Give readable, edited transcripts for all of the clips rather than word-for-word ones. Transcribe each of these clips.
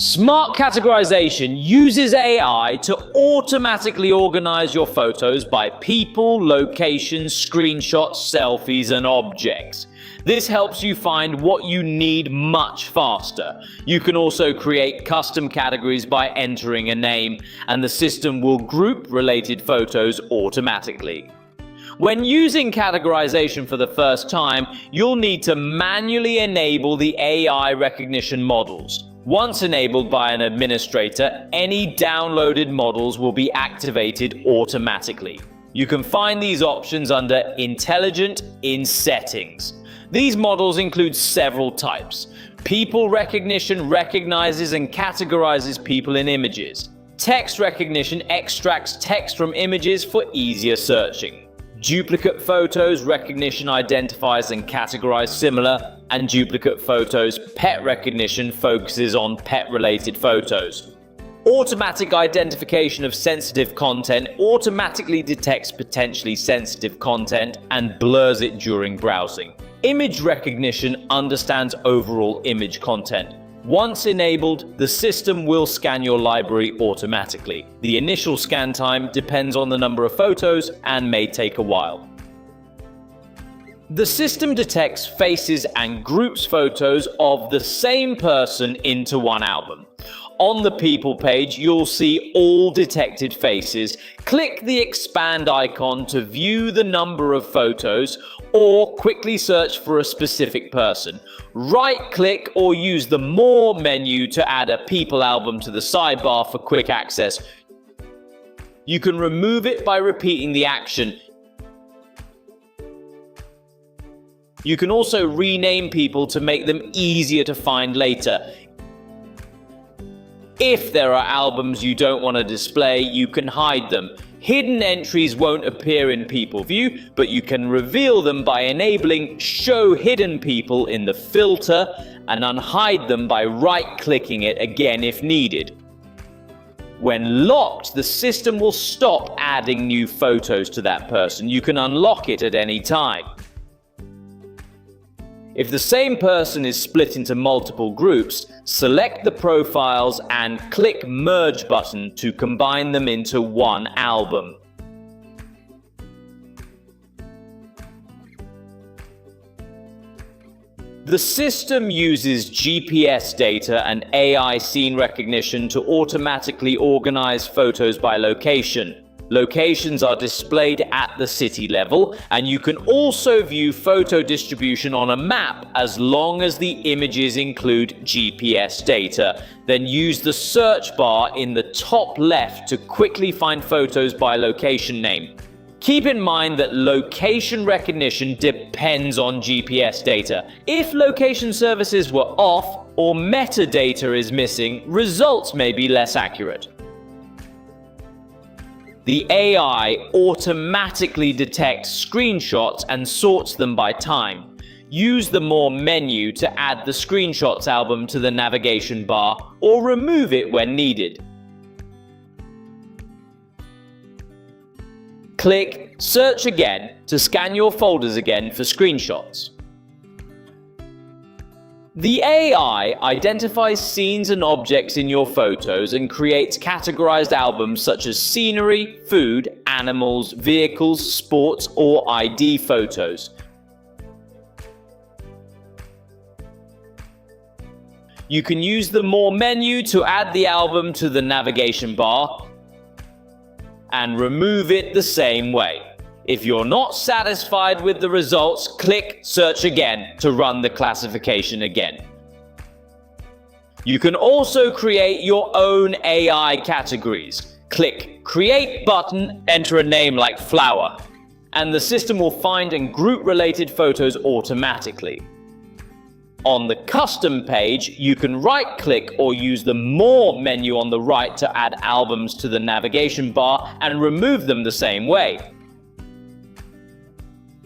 Smart categorization uses AI to automatically organize your photos by people, locations, screenshots, selfies, and objects. This helps you find what you need much faster. You can also create custom categories by entering a name, and the system will group related photos automatically. When using categorization for the first time, you'll need to manually enable the AI recognition models. Once enabled by an administrator, any downloaded models will be activated automatically. You can find these options under Intelligent in Settings. These models include several types. People recognition recognizes and categorizes people in images. Text recognition extracts text from images for easier searching. Duplicate photos recognition identifies and categorizes similar, and duplicate photos pet recognition focuses on pet-related photos. Automatic identification of sensitive content automatically detects potentially sensitive content and blurs it during browsing. Image recognition understands overall image content. Once enabled, the system will scan your library automatically. The initial scan time depends on the number of photos and may take a while. The system detects faces and groups photos of the same person into one album. On the People page, you'll see all detected faces. Click the expand icon to view the number of photos or quickly search for a specific person. Right-click or use the More menu to add a People album to the sidebar for quick access. You can remove it by repeating the action. You can also rename people to make them easier to find later. If there are albums you don't want to display, you can hide them. Hidden entries won't appear in People View, but you can reveal them by enabling Show Hidden People in the filter and unhide them by right-clicking it again if needed. When locked, the system will stop adding new photos to that person. You can unlock it at any time. If the same person is split into multiple groups, select the profiles and click Merge button to combine them into one album. The system uses GPS data and AI scene recognition to automatically organize photos by location. Locations are displayed at the city level, and you can also view photo distribution on a map as long as the images include GPS data. Then use the search bar in the top left to quickly find photos by location name. Keep in mind that location recognition depends on GPS data. If location services were off or metadata is missing, results may be less accurate. The AI automatically detects screenshots and sorts them by time. Use the More menu to add the screenshots album to the navigation bar or remove it when needed. Click Search Again to scan your folders again for screenshots. The AI identifies scenes and objects in your photos and creates categorized albums such as scenery, food, animals, vehicles, sports, or ID photos. You can use the More menu to add the album to the navigation bar and remove it the same way. If you're not satisfied with the results, click Search Again to run the classification again. You can also create your own AI categories. Click Create button, enter a name like flower, and the system will find and group related photos automatically. On the Custom page, you can right-click or use the More menu on the right to add albums to the navigation bar and remove them the same way.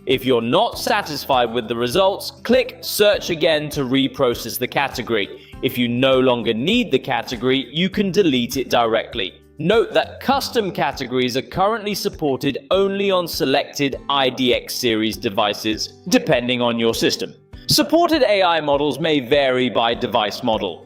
If you're not satisfied with the results, click Search Again to reprocess the category. If you no longer need the category, you can delete it directly. Note that custom categories are currently supported only on selected IDX series devices, depending on your system. Supported AI models may vary by device model.